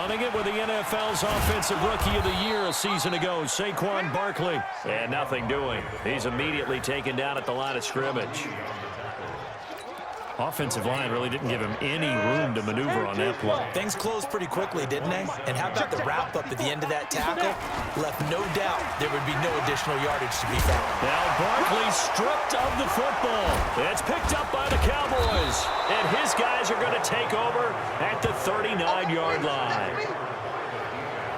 Running it with the NFL's Offensive Rookie of the Year a season ago, Saquon Barkley. And nothing doing. He's immediately taken down at the line of scrimmage. Offensive line really didn't give him any room to maneuver on that play. Things closed pretty quickly, didn't they? And how about the wrap-up at the end of that tackle? Left no doubt there would be no additional yardage to be found. Now Barkley stripped of the football. It's picked up by the Cowboys. And his guys are going to take over at the 39-yard line.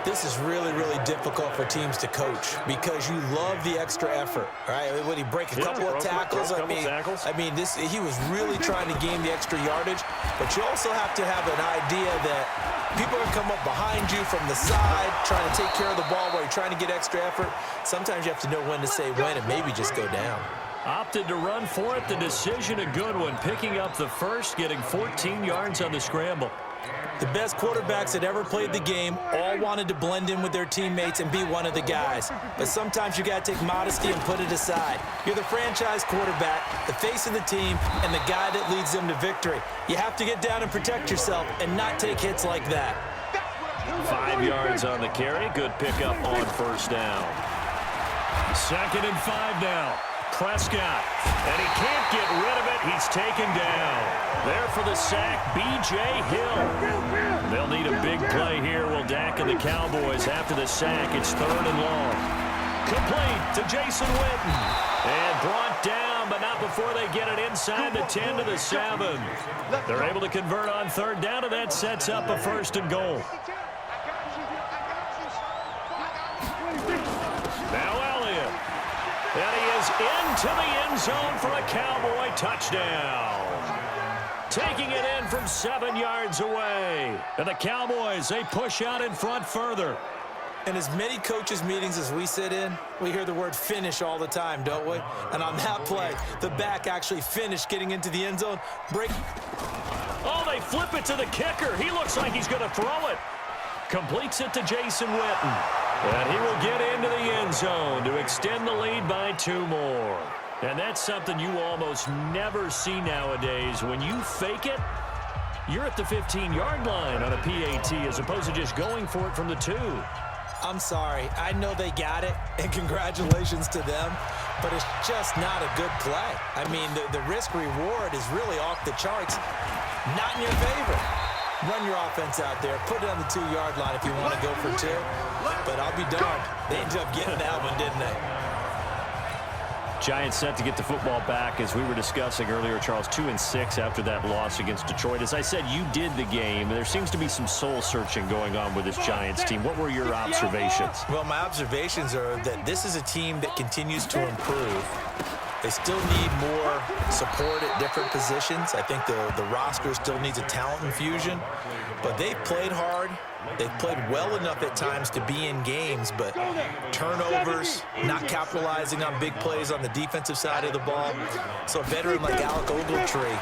This is really, really difficult for teams to coach because you love the extra effort, right? When he break a couple of tackles, I mean, he was really trying to gain the extra yardage, but you also have to have an idea that people are going to come up behind you from the side, trying to take care of the ball while you're trying to get extra effort. Sometimes you have to know when to say when and maybe just go down. Opted to run for it. The decision a good one, picking up the first, getting 14 yards on the scramble. The best quarterbacks that ever played the game all wanted to blend in with their teammates and be one of the guys. But sometimes you got to take modesty and put it aside. You're the franchise quarterback, the face of the team, and the guy that leads them to victory. You have to get down and protect yourself and not take hits like that. 5 yards on the carry. Good pickup on first down. 2nd and 5 now. Prescott, and he can't get rid of it. He's taken down. There for the sack, B.J. Hill. They'll need a big play here. Will Dak and the Cowboys after the sack. It's 3rd and long. Complete to Jason Witten. And brought down, but not before they get it inside the 10 to the 7. They're able to convert on 3rd down, and that sets up a 1st and goal. Now Elliott. And he is into the end zone for a Cowboy touchdown. Taking it in from 7 yards away. And the Cowboys, they push out in front further. In as many coaches' meetings as we sit in, we hear the word finish all the time, don't we? And on that play, the back actually finished getting into the end zone. Oh, they flip it to the kicker. He looks like he's going to throw it. Completes it to Jason Witten. And he will get into the end zone to extend the lead by 2 more. And that's something you almost never see nowadays. When you fake it, you're at the 15-yard line on a PAT as opposed to just going for it from the 2. I'm sorry. I know they got it, and congratulations to them, but it's just not a good play. I mean, the risk-reward is really off the charts. Not in your favor. Run your offense out there. Put it on the 2-yard line if you want to go for 2. But I'll be darned. They ended up getting that one, didn't they? Giants set to get the football back, as we were discussing earlier, Charles, 2-6 after that loss against Detroit. As I said, you did the game. There seems to be some soul-searching going on with this Giants team. What were your observations? Well, my observations are that this is a team that continues to improve. They still need more support at different positions. I think the roster still needs a talent infusion. But they've played hard. They've played well enough at times to be in games, but turnovers, not capitalizing on big plays on the defensive side of the ball. So a veteran like Alec Ogletree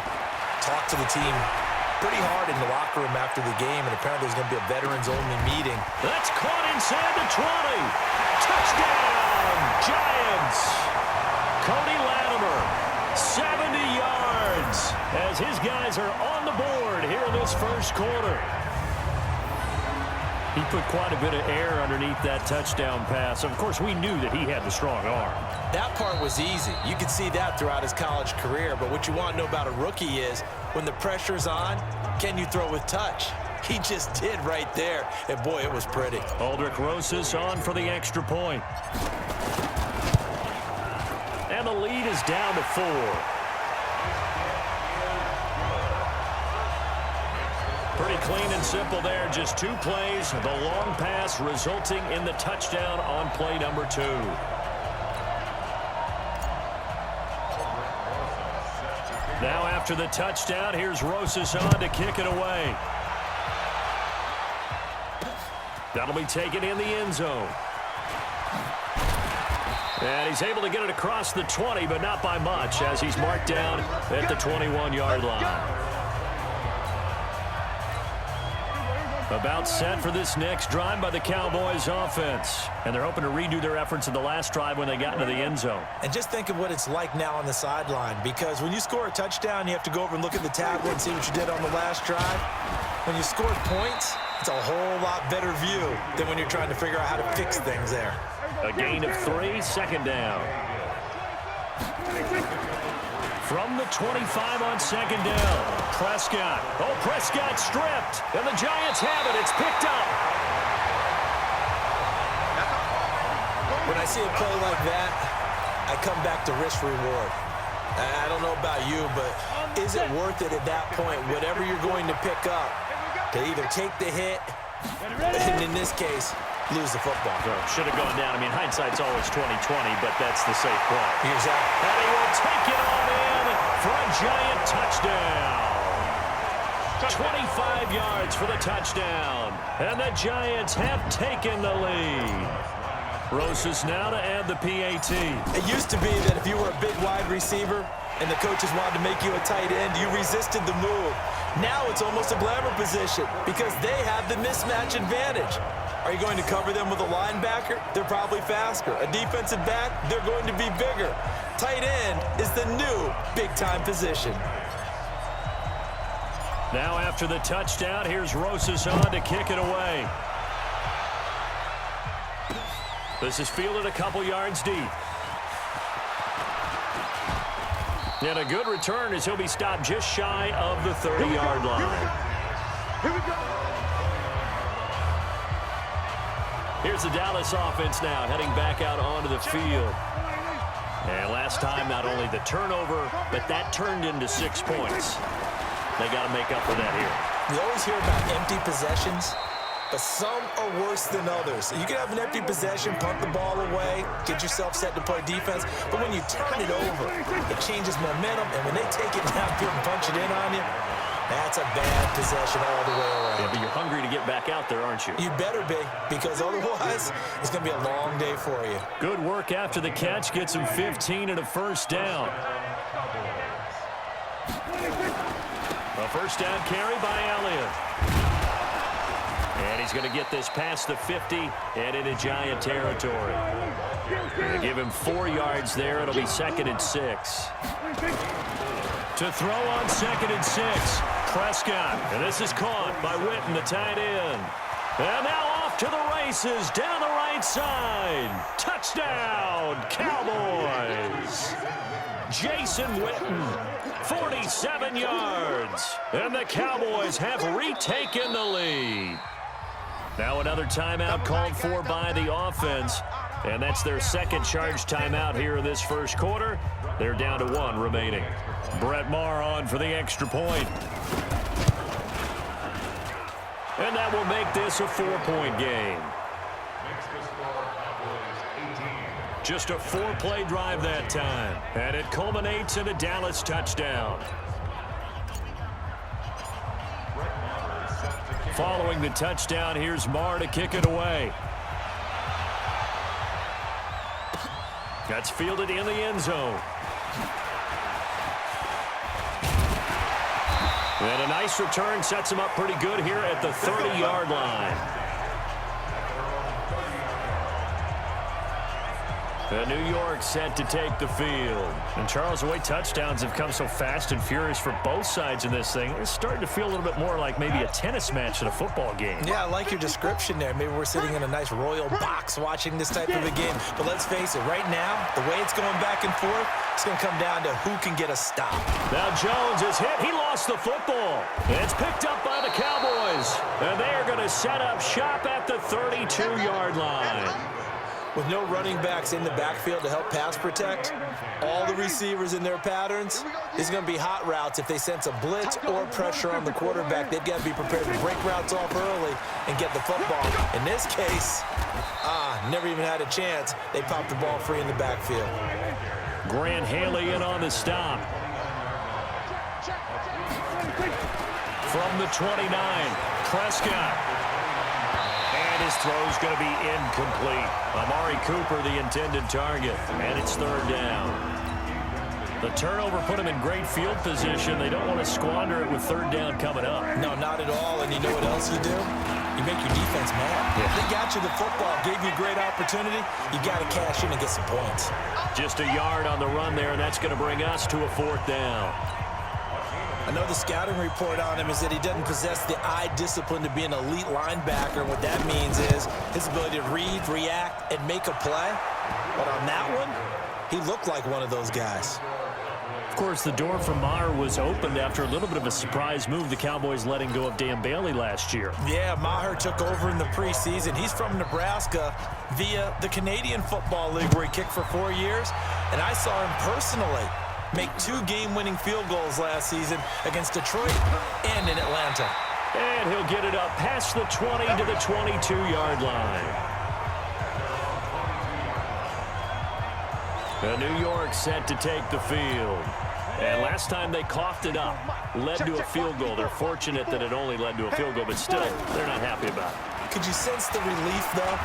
talked to the team pretty hard in the locker room after the game, and apparently there's going to be a veterans-only meeting. That's caught inside the 20. Touchdown, Giants. Cody Latimer, 70 yards, as his guys are on the board here in this first quarter. He put quite a bit of air underneath that touchdown pass. Of course, we knew that he had the strong arm. That part was easy. You could see that throughout his college career. But what you want to know about a rookie is when the pressure's on, can you throw with touch? He just did right there. And, boy, it was pretty. Aldrich Rosas on for the extra point. And the lead is down to 4. Pretty clean and simple there. Just 2 plays. The long pass resulting in the touchdown on play number 2. Now after the touchdown, here's Rosas on to kick it away. That'll be taken in the end zone. And he's able to get it across the 20, but not by much, as he's marked down at the 21-yard line. About set for this next drive by the Cowboys offense. And they're hoping to redo their efforts in the last drive when they got into the end zone. And just think of what it's like now on the sideline, because when you score a touchdown, you have to go over and look at the tablet and see what you did on the last drive. When you score points, It's a whole lot better view than when you're trying to figure out how to fix things there. A gain of 3, second down. From the 25 on second down, Prescott. Oh, Prescott stripped, and the Giants have it. It's picked up. When I see a play like that, I come back to risk reward. I don't know about you, but is it worth it at that point, whatever you're going to pick up, to either take the hit, and in this case, lose the football? Should have gone down. I mean, hindsight's always 20/20, but that's the safe play. Exactly. And he will take it on in for a Giant touchdown. 25 yards for the touchdown. And the Giants have taken the lead. Rosas now to add the PAT. It used to be that if you were a big wide receiver and the coaches wanted to make you a tight end, you resisted the move. Now it's almost a glamour position because they have the mismatch advantage. Are you going to cover them with a linebacker? They're probably faster. A defensive back? They're going to be bigger. Tight end is the new big-time position. Now after the touchdown, here's Rosas on to kick it away. This is fielded a couple yards deep. And a good return as he'll be stopped just shy of the 30-yard line. Here we go. Here's the Dallas offense now heading back out onto the field. And last time, not only the turnover, but that turned into 6 points. They got to make up for that here. You always hear about empty possessions, but some are worse than others. You can have an empty possession, punt the ball away, get yourself set to play defense, but when you turn it over, it changes momentum, and when they take it down here and punch it in on you, that's a bad possession all the way around. Yeah, but you're hungry to get back out there, aren't you? You better be, because otherwise, it's going to be a long day for you. Good work after the catch. Gets him 15 and a first down. A first down carry by Elliott. And he's going to get this past the 50 and into Giant territory. Going to give him 4 yards there. It'll be 2nd and 6. To throw on 2nd and 6. Prescott. And this is caught by Witten, the tight end. And now off to the races down the right side. Touchdown, Cowboys. Jason Witten, 47 yards. And the Cowboys have retaken the lead. Now another timeout called for by the offense. And that's their second charge timeout here in this first quarter. They're down to 1 remaining. Brett Maher on for the extra point. And that will make this a 4-point game. Just a 4-play drive that time. And it culminates in a Dallas touchdown. Following the touchdown, here's Maher to kick it away. That's fielded in the end zone. And a nice return sets him up pretty good here at the 30-yard line. And New York set to take the field. And Charles, the way touchdowns have come so fast and furious for both sides in this thing, it's starting to feel a little bit more like maybe a tennis match at a football game. Yeah, I like your description there. Maybe we're sitting in a nice royal box watching this type of a game. But let's face it, right now, the way it's going back and forth, it's going to come down to who can get a stop. Now Jones is hit. He lost the football. It's picked up by the Cowboys. And they are going to set up shop at the 32-yard line. With no running backs in the backfield to help pass protect, all the receivers in their patterns, it's going to be hot routes. If they sense a blitz or pressure on the quarterback, they've got to be prepared to break routes off early and get the football. In this case, never even had a chance. They popped the ball free in the backfield. Grant Haley in on the stop. From the 29, Prescott. His throw's going to be incomplete. Amari Cooper, the intended target, and it's 3rd down. The turnover put him in great field position. They don't want to squander it with 3rd down coming up. No, not at all. And you know what else you do? You make your defense mad. Yeah. They got you the football, gave you a great opportunity. You got to cash in and get some points. Just a yard on the run there, and that's going to bring us to a 4th down. I know the scouting report on him is that he doesn't possess the eye discipline to be an elite linebacker. What that means is his ability to read, react, and make a play. But on that one, he looked like one of those guys. Of course, the door for Maher was opened after a little bit of a surprise move. The Cowboys letting go of Dan Bailey last year. Yeah, Maher took over in the preseason. He's from Nebraska via the Canadian Football League where he kicked for 4 years. And I saw him personally make 2 game-winning field goals last season against Detroit and in Atlanta. And he'll get it up past the 20 to the 22-yard line. New York set to take the field. And last time they coughed it up, led to a field goal. They're fortunate that it only led to a field goal, but still, they're not happy about it. Could you sense the relief, though,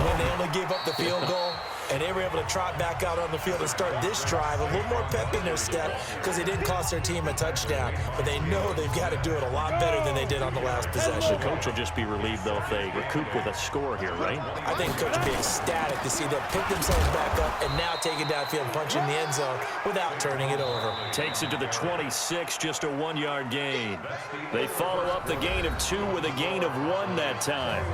when they only gave up the field goal? And they were able to trot back out on the field and start this drive. A little more pep in their step because it didn't cost their team a touchdown. But they know they've got to do it a lot better than they did on the last possession. The coach will just be relieved, though, if they recoup with a score here, right? I think the coach will be ecstatic to see them pick themselves back up and now take it downfield and punch in the end zone without turning it over. Takes it to the 26, just a 1-yard gain. They follow up the gain of 2 with a gain of 1 that time.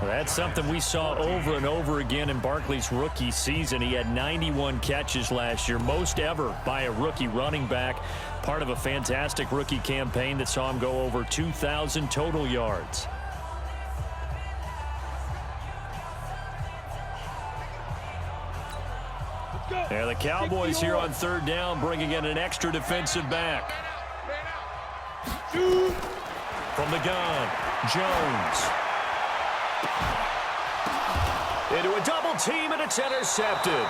Well, that's something we saw over and over again in Barkley's rookie season. He had 91 catches last year, most ever by a rookie running back. Part of a fantastic rookie campaign that saw him go over 2,000 total yards. Yeah, the Cowboys here on 3rd down, bringing in an extra defensive back. From the gun, Jones. Into a double team, and it's intercepted.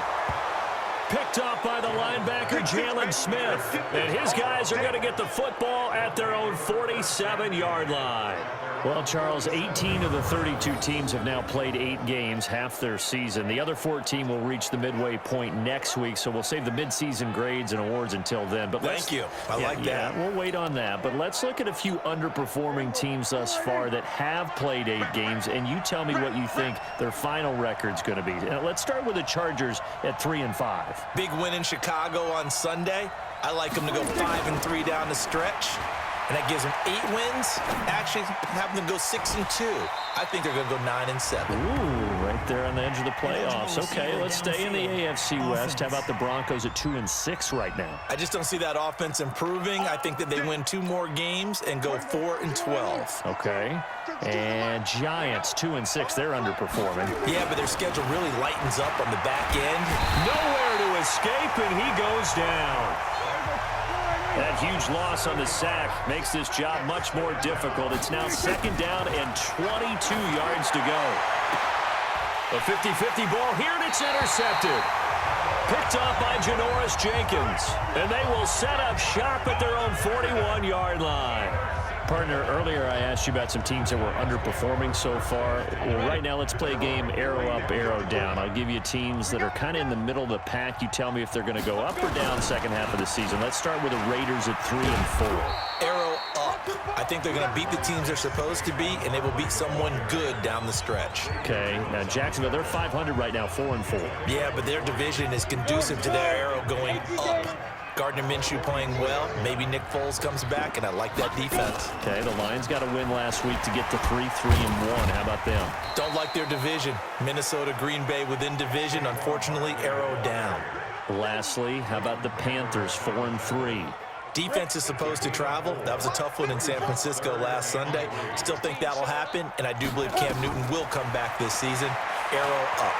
Picked off by the linebacker, Jalen Smith. And his guys are going to get the football at their own 47-yard line. Well, Charles, 18 of the 32 teams have now played 8 games, half their season. The other 14 will reach the midway point next week, so we'll save the midseason grades and awards until then. But Thank you. I like that. We'll wait on that. But let's look at a few underperforming teams thus far that have played 8 games, and you tell me what you think their final record's going to be. Now, let's start with the Chargers at 3-5. Big win in Chicago on Sunday. I like them to go 5-3 down the stretch. And that gives them 8 wins. Actually, have them go 6-2. I think they're going to go 9-7. Ooh, right there on the edge of the playoffs. Okay, let's stay in the AFC West. How about the Broncos at 2-6 right now? I just don't see that offense improving. I think that they win 2 more games and go 4-12. Okay. And Giants 2-6. They're underperforming. Yeah, but their schedule really lightens up on the back end. Nowhere to escape, and he goes down. That huge loss on the sack makes this job much more difficult. It's now 2nd down and 22 yards to go. A 50-50 ball here, and it's intercepted. Picked off by Janoris Jenkins. And they will set up shop at their own 41-yard line. Partner, earlier I asked you about some teams that were underperforming so far. Well, right now let's play a game arrow up, arrow down. I'll give you teams that are kind of in the middle of the pack. You tell me if they're going to go up or down second half of the season. Let's start with the Raiders at 3-4. Arrow up. I think they're going to beat the teams they're supposed to beat, and they will beat someone good down the stretch. Okay, now Jacksonville, they're 500 right now, 4-4. Yeah, but their division is conducive to their arrow going up. Gardner Minshew playing well. Maybe Nick Foles comes back, and I like that defense. Okay, the Lions got a win last week to get to 3-1. How about them? Don't like their division. Minnesota, Green Bay within division. Unfortunately, arrow down. Lastly, how about the Panthers, 4-3? Defense is supposed to travel. That was a tough one in San Francisco last Sunday. Still think that'll happen, and I do believe Cam Newton will come back this season. Arrow up.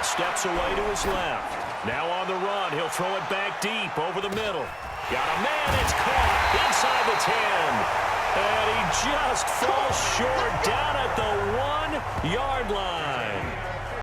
Steps away to his left. Now on the run, he'll throw it back deep over the middle. Got a man, it's caught inside the 10. And he just falls short down at the 1-yard line.